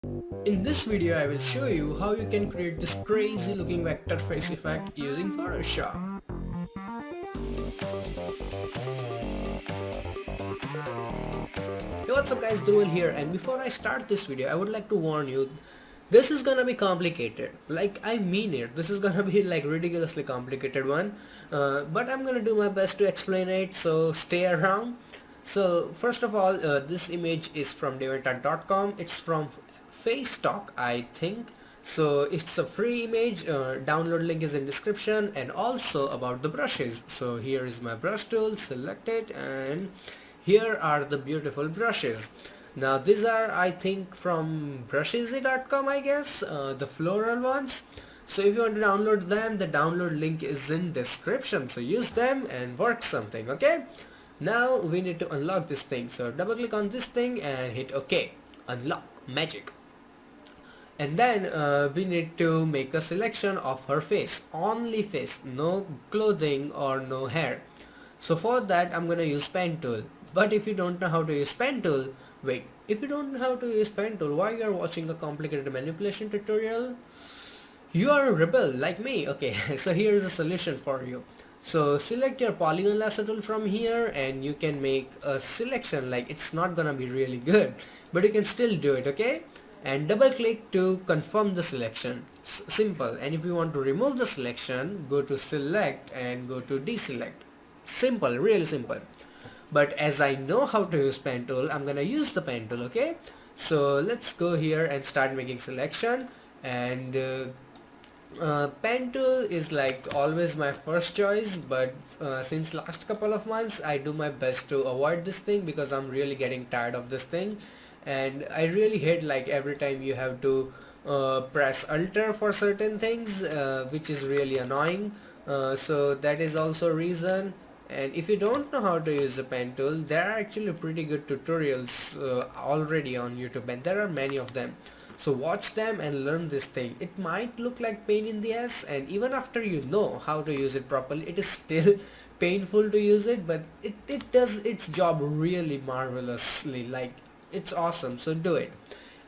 In this video I will show you how you can create this crazy looking vector face effect using Photoshop. Hey, what's up guys, Dhruval here, and before I start this video I would like to warn you, this is gonna be complicated. Like, I mean it, this is gonna be like ridiculously complicated one, but I'm gonna do my best to explain it, so stay around. So first of all, this image is from deventa.com. It's from FaceTalk, I think. So it's a free image. Download link is in description, and also about the brushes. So here is my brush tool, select it, and here are the beautiful brushes. Now these are, I think, from brusheasy.com, I guess, the floral ones. So if you want to download them, the download link is in description, so use them and work something. Okay, now we need to unlock this thing, so double click on this thing and hit OK. Unlock, magic. And then we need to make a selection of her face, only face, no clothing or no hair. So for that I'm gonna use pen tool. But if you don't know how to use pen tool, wait, if you don't know how to use pen tool, why you are watching a complicated manipulation tutorial? You are a rebel like me. Okay, so here is a solution for you. So select your polygon lasso tool from here and you can make a selection. Like, it's not gonna be really good, but you can still do it. Okay, and double click to confirm the selection. Simple. And if you want to remove the selection, go to select and go to deselect. Simple, really simple. But as I know how to use pen tool, I'm gonna use the pen tool. Okay, so let's go here and start making selection. And pen tool is like always my first choice, but since last couple of months I do my best to avoid this thing because I'm really getting tired of this thing, and I really hate like every time you have to press alter for certain things, which is really annoying. So that is also a reason. And if you don't know how to use the pen tool, there are actually pretty good tutorials already on YouTube, and there are many of them. So watch them and learn this thing. It might look like pain in the ass, and even after you know how to use it properly, it is still painful to use it, but it does its job really marvelously. Like, it's awesome, so do it.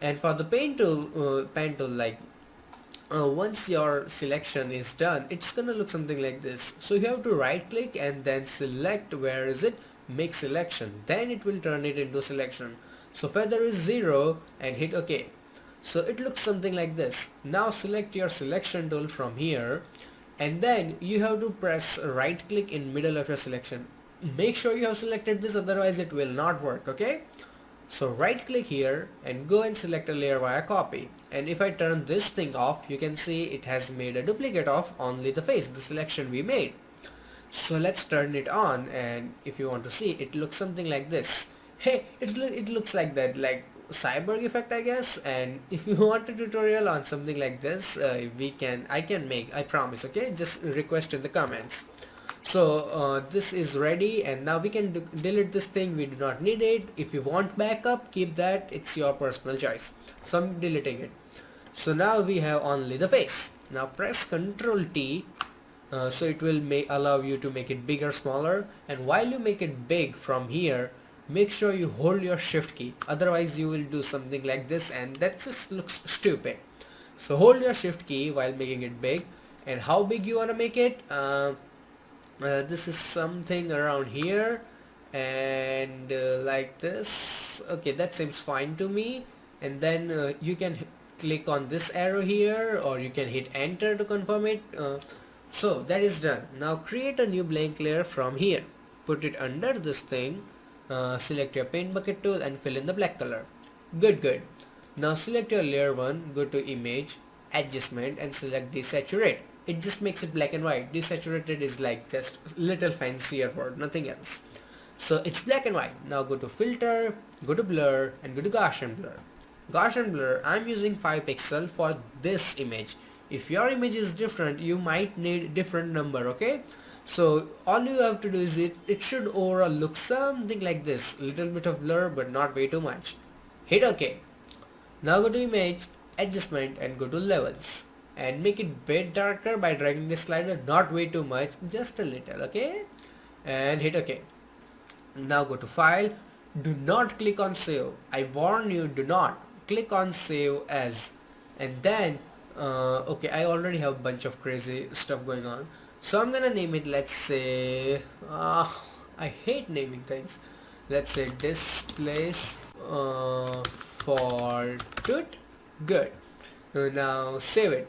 And for the pen tool, like, once your selection is done, it's gonna look something like this. So you have to right click and then select, where is it, make selection, then it will turn it into selection. So feather is 0 and hit OK. So it looks something like this. Now select your selection tool from here, and then you have to press right click in middle of your selection. Make sure you have selected this, otherwise it will not work. Okay, so right click here and go and select a layer via copy, and if I turn this thing off, you can see it has made a duplicate of only the face, the selection we made. So let's turn it on, and if you want to see, it looks something like this. Hey, it looks like that, like cyborg effect, I guess. And if you want a tutorial on something like this, I can make, I promise. Okay, just request in the comments. So this is ready, and now we can delete this thing. We do not need it. If you want backup, keep that, it's your personal choice. So I'm deleting it. So now we have only the face. Now press Ctrl T, so it will allow you to make it bigger, smaller. And while you make it big from here, make sure you hold your shift key, otherwise you will do something like this and that just looks stupid. So hold your shift key while making it big. And how big you want to make it, this is something around here, and like this. Okay, that seems fine to me. And then you can click on this arrow here, or you can hit enter to confirm it. So that is done. Now create a new blank layer from here, put it under this thing, select your paint bucket tool and fill in the black color. Good. Now select your layer 1, go to image, adjustment, and select desaturate. It just makes it black and white. Desaturated is like just little fancier word, nothing else. So it's black and white. Now go to filter, go to blur, and go to Gaussian blur. Gaussian blur, I'm using 5 pixel for this image. If your image is different, you might need different number. Okay, so all you have to do is it should overall look something like this, little bit of blur but not way too much. Hit OK. Now go to image, adjustment, and go to levels, and make it bit darker by dragging the slider, not way too much, just a little. Okay, and hit OK. Now go to file, do not click on save. I warn you, do not. click on save as, and then okay, I already have a bunch of crazy stuff going on, so I'm gonna name it, let's say I hate naming things. Let's say displays for good. Now save it.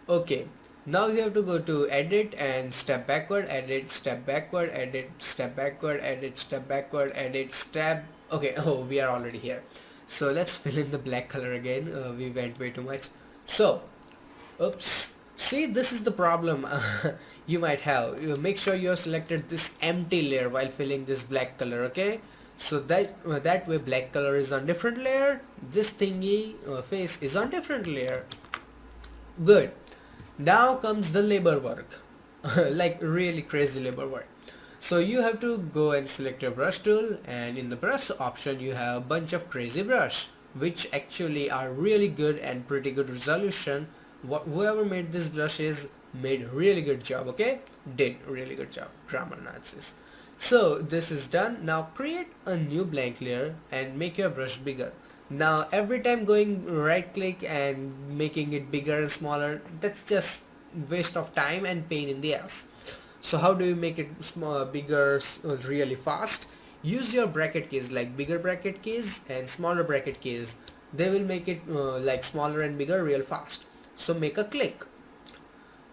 Okay, now you have to go to edit and step backward, edit, step backward, edit, step backward, edit, step backward, edit, step. Okay, oh, we are already here. So let's fill in the black color again. We went way too much. So, oops. See, this is the problem you might have. You make sure you have selected this empty layer while filling this black color, okay? So that way black color is on different layer, this thingy face is on different layer. Good. Now comes the labor work. Like really crazy labor work. So you have to go and select your brush tool, and in the brush option you have a bunch of crazy brush which actually are really good and pretty good resolution. Whoever made this brushes made really good job, okay? Did really good job. Grammar Nazis. So this is done. Now create a new blank layer and make your brush bigger. Now every time going right click and making it bigger and smaller, that's just waste of time and pain in the ass. So how do you make it bigger really fast? Use your bracket keys, like bigger bracket keys and smaller bracket keys. They will make it like smaller and bigger real fast. So make a click.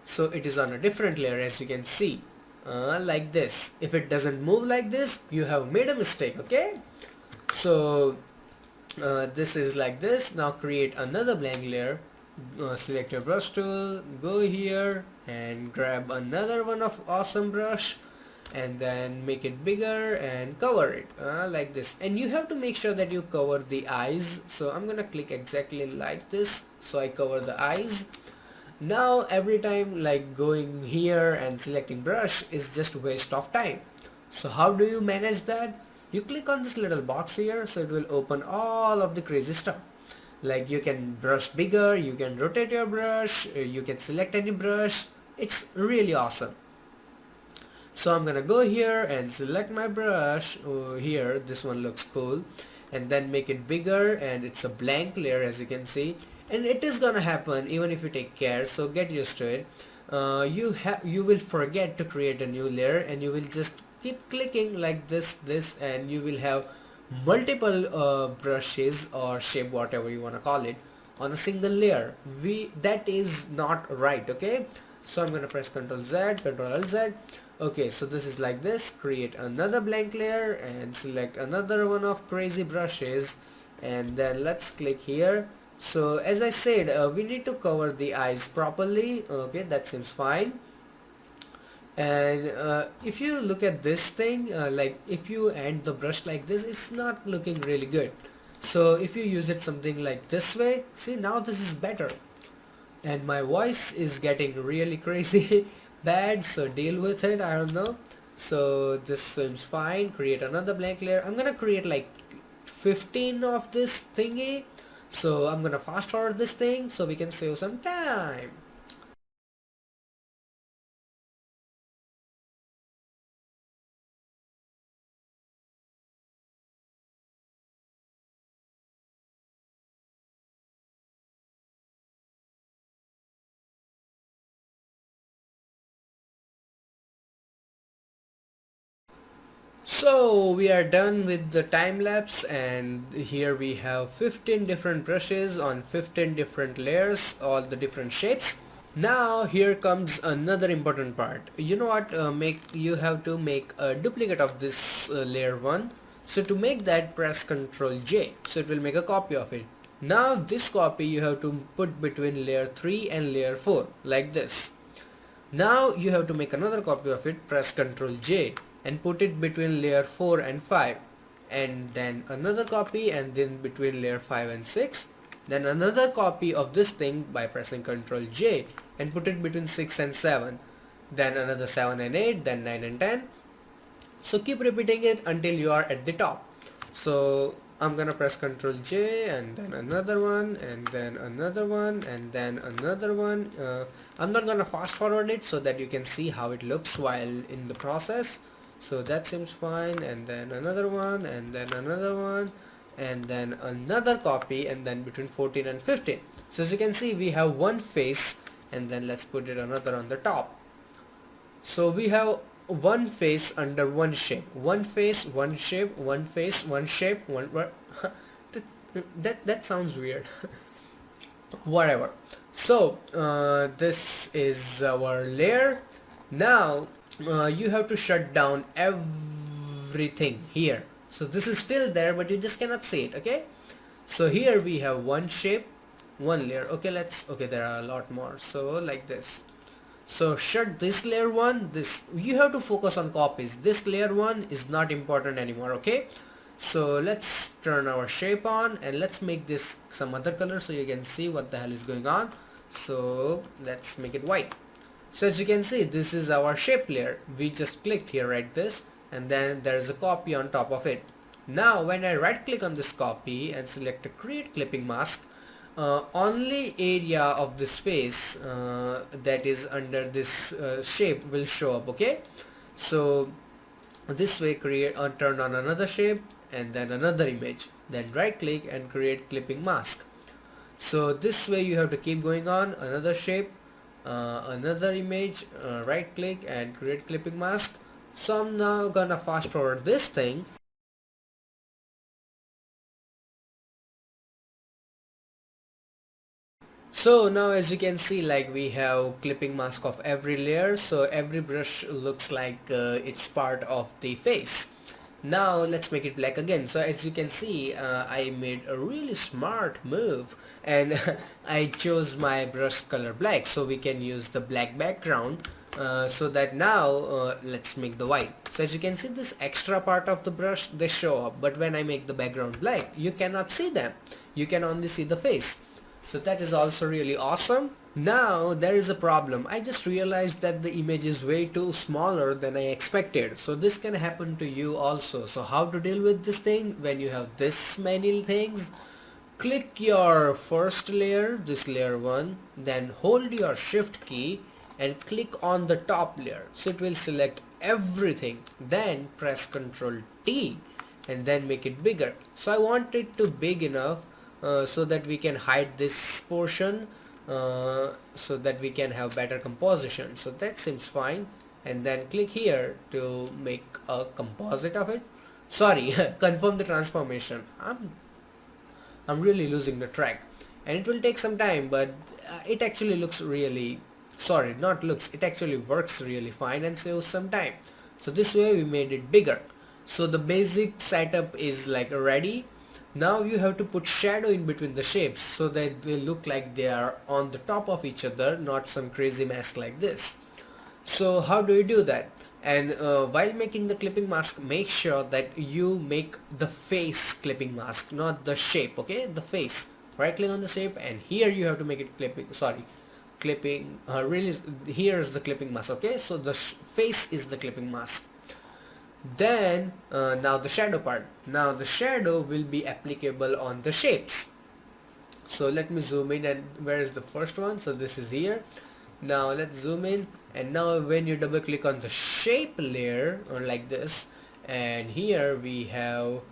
So it is on a different layer, as you can see, like this. If it doesn't move like this, you have made a mistake, okay? So this is like this. Now create another blank layer, select your brush tool, go here and grab another one of awesome brush, and then make it bigger and cover it like this. And you have to make sure that you cover the eyes, so I'm gonna click exactly like this, so I cover the eyes. Now every time like going here and selecting brush is just waste of time. So how do you manage that? You click on this little box here, so it will open all of the crazy stuff. Like you can brush bigger, you can rotate your brush, you can select any brush. It's really awesome. So I'm gonna go here and select my brush here. This one looks cool, and then make it bigger, and it's a blank layer, as you can see. And it is gonna happen even if you take care, so get used to it. You will forget to create a new layer, and you will just keep clicking like this, and you will have multiple brushes or shape, whatever you want to call it, on a single layer. That is not right, okay? So I'm gonna press Ctrl Z, Ctrl L Z. Okay, so this is like this. Create another blank layer and select another one of crazy brushes, and then let's click here. So as I said, we need to cover the eyes properly. Okay, that seems fine. And if you look at this thing, like if you end the brush like this, it's not looking really good. So if you use it something like this way, see, now this is better. And my voice is getting really crazy bad, so deal with it, I don't know. So this seems fine. Create another blank layer. I'm gonna create like 15 of this thingy, so I'm gonna fast forward this thing so we can save some time. So we are done with the time lapse, and here we have 15 different brushes on 15 different layers, all the different shapes. Now here comes another important part. You know what, you have to make a duplicate of this layer 1. So to make that, press Ctrl J, so it will make a copy of it. Now this copy you have to put between layer 3 and layer 4 like this. Now you have to make another copy of it, press Ctrl J and put it between layer 4 and 5, and then another copy, and then between layer 5 and 6, then another copy of this thing by pressing Ctrl J and put it between 6 and 7, then another 7 and 8, then 9 and 10. So keep repeating it until you are at the top. So I'm gonna press Ctrl J and then another one, and then another one, and then another one. I'm not gonna fast forward it so that you can see how it looks while in the process. So that seems fine, and then another one, and then another one, and then another copy, and then between 14 and 15. So as you can see, we have one face, and then let's put it another on the top. So we have one face under one shape, one face, one shape, one face, one shape, one that sounds weird. Whatever. So this is our layer. Now you have to shut down everything here. So this is still there, but you just cannot see it. Okay, so here we have one shape, one layer. Okay, okay, there are a lot more, so like this. So shut this layer one. This, you have to focus on copies. This layer one is not important anymore. Okay, so let's turn our shape on, and let's make this some other color so you can see what the hell is going on. So let's make it white. So as you can see, this is our shape layer. We just clicked here, right, this, and then there is a copy on top of it. Now when I right click on this copy and select a create clipping mask, only area of this face that is under this shape will show up. Okay, so this way create turn on another shape and then another image, then right click and create clipping mask. So this way you have to keep going on, another shape, another image, right click and create clipping mask. So I'm now gonna fast forward this thing. So now as you can see, like, we have clipping mask of every layer, so every brush looks like it's part of the face. Now let's make it black again. So as you can see, I made a really smart move, and I chose my brush color black, so we can use the black background. So that now let's make the white. So as you can see, this extra part of the brush, they show up, but when I make the background black, you cannot see them. You can only see the face. So that is also really awesome. Now there is a problem. I just realized that the image is way too smaller than I expected. So this can happen to you also. So how to deal with this thing when you have this many things? Click your first layer, this layer 1, then hold your shift key and click on the top layer. So it will select everything. Then press Ctrl T and then make it bigger. So I want it to big enough so that we can hide this portion, so that we can have better composition. So that seems fine, and then click here to make a composite of it. Sorry, confirm the transformation. I'm really losing the track, and it will take some time, but it actually looks really, sorry, not looks, it actually works really fine and saves some time. So this way we made it bigger. So the basic setup is like ready. Now you have to put shadow in between the shapes so that they look like they are on the top of each other, not some crazy mask like this. So how do you do that? And while making the clipping mask, make sure that you make the face clipping mask, not the shape. Okay, the face. Right click on the shape, and here you have to make it clipping, sorry, clipping, really, here is the clipping mask. Okay, so the face is the clipping mask. Then now the shadow part. Now the shadow will be applicable on the shapes. So let me zoom in, and where is the first one? So this is here. Now let's zoom in, and now when you double click on the shape layer, or like this, and here we have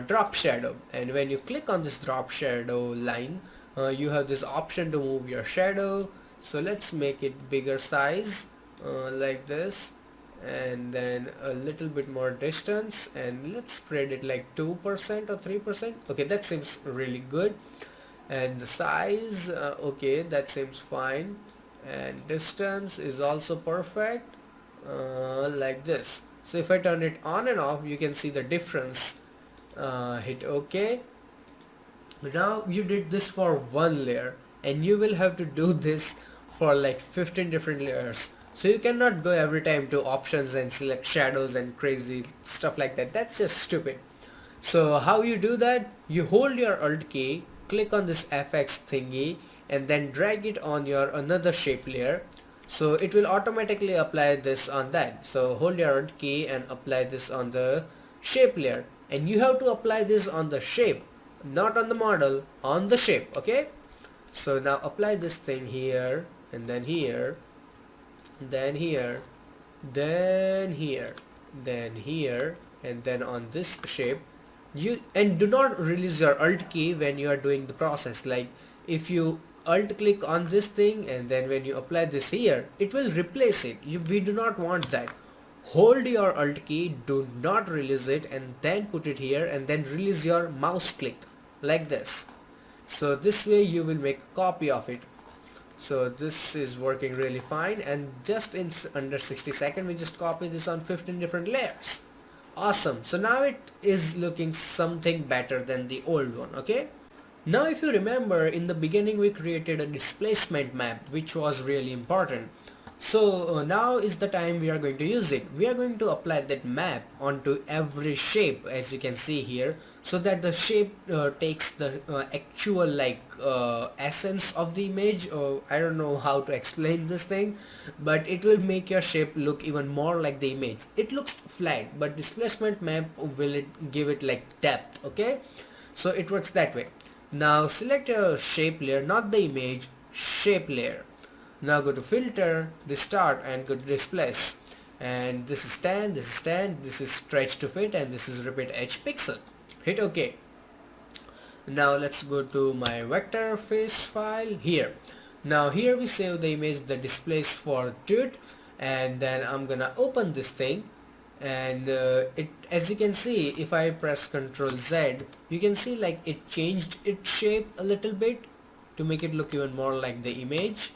drop shadow, and when you click on this drop shadow line, you have this option to move your shadow. So let's make it bigger size, like this, and then a little bit more distance, and let's spread it like 2% or 3%. Okay, that seems really good. And the size, okay, that seems fine, and distance is also perfect, like this. So if I turn it on and off, you can see the difference. Hit OK. Now you did this for one layer, and you will have to do this for like 15 different layers. So you cannot go every time to options and select shadows and crazy stuff like that. That's just stupid. So how you do that? You hold your Alt key, click on this FX thingy, and then drag it on your another shape layer. So it will automatically apply this on that. So hold your Alt key and apply this on the shape layer. And you have to apply this on the shape, not on the model, on the shape. Okay? So now apply this thing here, and then here, then here, then here, then here, and then on this shape, And do not release your alt key when you are doing the process. Like if you alt click on this thing and then when you apply this here, it will replace it. We do not want that. Hold your alt key, do not release it, and then put it here and then release your mouse click like this. So this way you will make a copy of it. So this is working really fine, and just in under 60 seconds we just copy this on 15 different layers. Awesome. So now it is looking something better than the old one. Okay, now if you remember, in the beginning we created a displacement map which was really important. So now is the time we are going to use it. We are going to apply that map onto every shape, as you can see here, so that the shape takes the actual essence of the image. I don't know how to explain this thing, but it will make your shape look even more like the image. It looks flat, but displacement map will give it like depth. Okay, so it works that way. Now select a shape layer, not the image, shape layer. Now go to filter, distort, and go to displace. And this is 10, this is 10, this is stretch to fit, and this is repeat each pixel. Hit OK. Now let's go to my vector face file here. Now here we save the image, the displace for truth, and then I'm gonna open this thing, and as you can see, if I press Ctrl Z, you can see like it changed its shape a little bit to make it look even more like the image,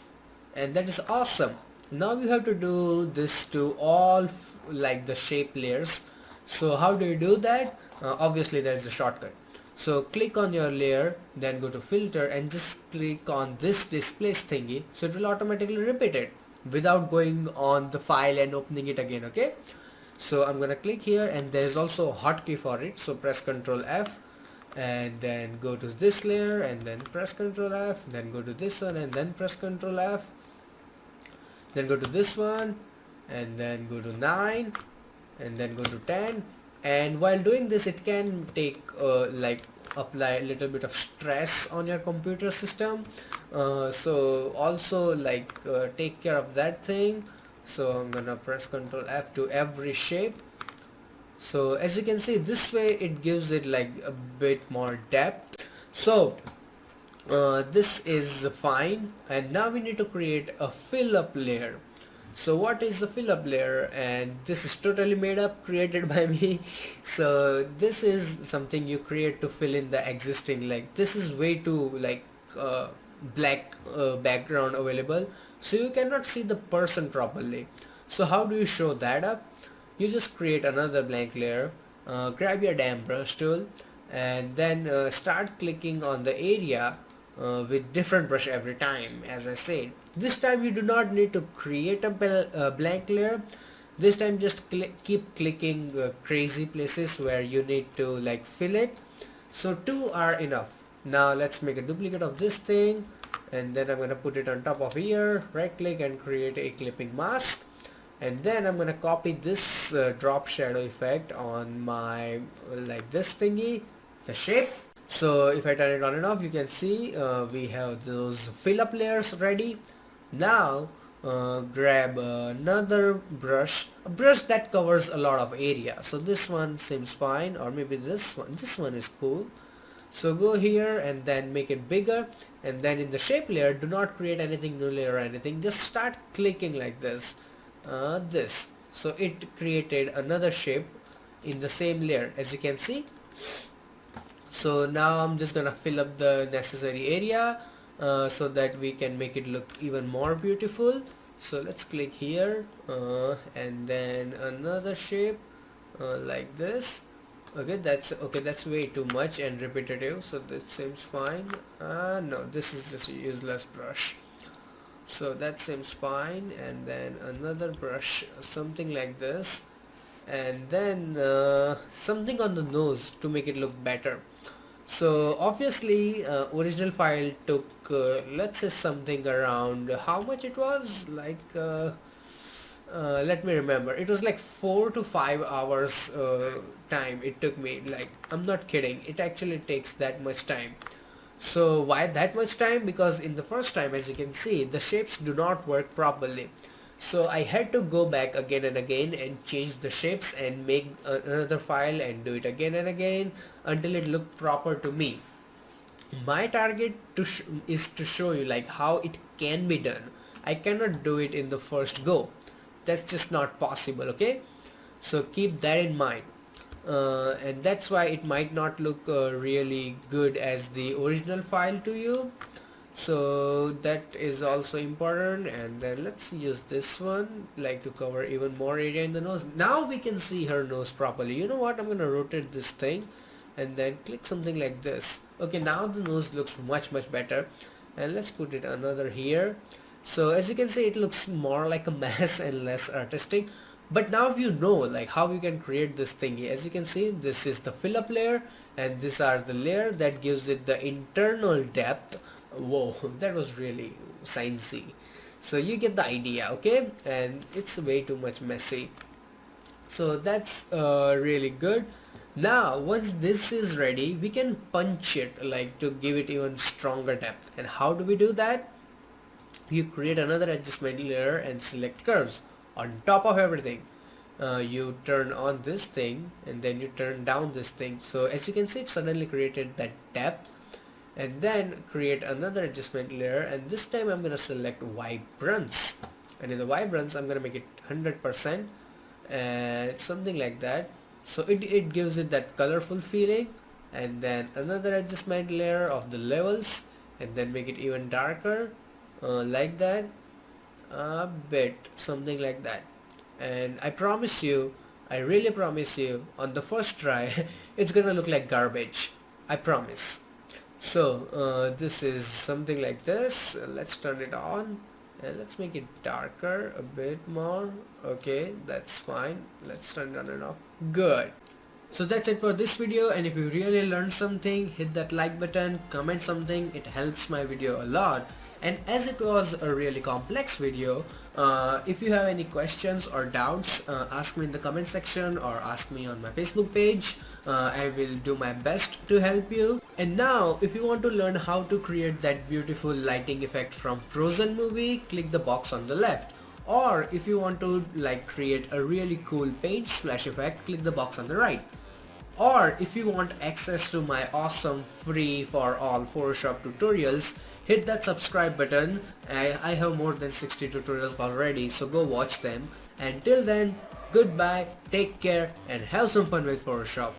and that is awesome. Now you have to do this to all like the shape layers. So how do you do that? Obviously there is a shortcut. So click on your layer, then go to filter and just click on this displace thingy, so it will automatically repeat it without going on the file and opening it again. Okay, so I'm gonna click here, and there's also a hotkey for it, so press Ctrl F and then go to this layer and then press Ctrl F, then go to this one and then press Ctrl F, then go to this one and then go to 9 and then go to 10. And while doing this, it can take apply a little bit of stress on your computer system, so also take care of that thing. So I'm gonna press Ctrl F to every shape. So as you can see, this way it gives it like a bit more depth. So this is fine, and now we need to create a fill up layer. So what is the fill up layer? And this is totally made up, created by me. So this is something you create to fill in the existing, like this is way too black background available, so you cannot see the person properly. So how do you show that up? You just create another blank layer, grab your damn brush tool, and then start clicking on the area with different brush every time. As I said, this time you do not need to create a blank layer. This time just keep clicking crazy places where you need to like fill it. So 2 are enough. Now let's make a duplicate of this thing, and then I'm gonna put it on top of here, right click and create a clipping mask, and then I'm gonna copy this drop shadow effect on my this thingy, the shape. So if I turn it on and off, you can see we have those fill up layers ready. Now grab another brush, a brush that covers a lot of area. So this one seems fine, or maybe this one is cool. So go here and then make it bigger, and then in the shape layer, do not create anything new layer or anything, just start clicking like this. So it created another shape in the same layer, as you can see. So now I'm just gonna fill up the necessary area so that we can make it look even more beautiful. So let's click here and then another shape like this. Okay, that's way too much and repetitive, so this seems fine. No, this is just a useless brush, so that seems fine. And then another brush, something like this, and then something on the nose to make it look better. So obviously original file took let's say something around, how much it was, let me remember, it was like 4 to 5 hours time it took me. Like, I'm not kidding, it actually takes that much time. So why that much time? Because in the first time, as you can see, the shapes do not work properly. So I had to go back again and again and change the shapes and make another file and do it again and again until it looked proper to me. My target is to show you like how it can be done. I cannot do it in the first go. That's just not possible, okay? So keep that in mind. And that's why it might not look really good as the original file to you. So that is also important. And then let's use this one like to cover even more area in the nose. Now we can see her nose properly. You know what, I'm gonna rotate this thing and then click something like this. Okay, now the nose looks much better, and let's put it another here. So as you can see, it looks more like a mess and less artistic. But now you know like how you can create this thingy. As you can see, this is the fill up layer and these are the layer that gives it the internal depth. Whoa, that was really sciencey. So you get the idea, okay? And it's way too much messy. So that's really good. Now once this is ready, we can punch it like to give it even stronger depth. And how do we do that? You create another adjustment layer and select curves on top of everything. You turn on this thing and then you turn down this thing. So as you can see, it suddenly created that depth. And then create another adjustment layer, and this time I'm gonna select vibrance, and in the vibrance I'm gonna make it 100%, and something like that. So it gives it that colorful feeling. And then another adjustment layer of the levels, and then make it even darker, like that, a bit, something like that. And I promise you, I really promise you, on the first try it's gonna look like garbage, I promise. So this is something like this. Let's turn it on and let's make it darker a bit more. Okay, that's fine. Let's turn it on and off. Good. So that's it for this video, and if you really learned something, hit that like button, comment something, it helps my video a lot. And as it was a really complex video, if you have any questions or doubts, ask me in the comment section or ask me on my Facebook page. I will do my best to help you. And now if you want to learn how to create that beautiful lighting effect from Frozen movie, click the box on the left. Or if you want to like create a really cool paint splash effect, click the box on the right. Or if you want access to my awesome free for all Photoshop tutorials, hit that subscribe button. I have more than 60 tutorials already, so go watch them. And till then, goodbye, take care, and have some fun with Photoshop.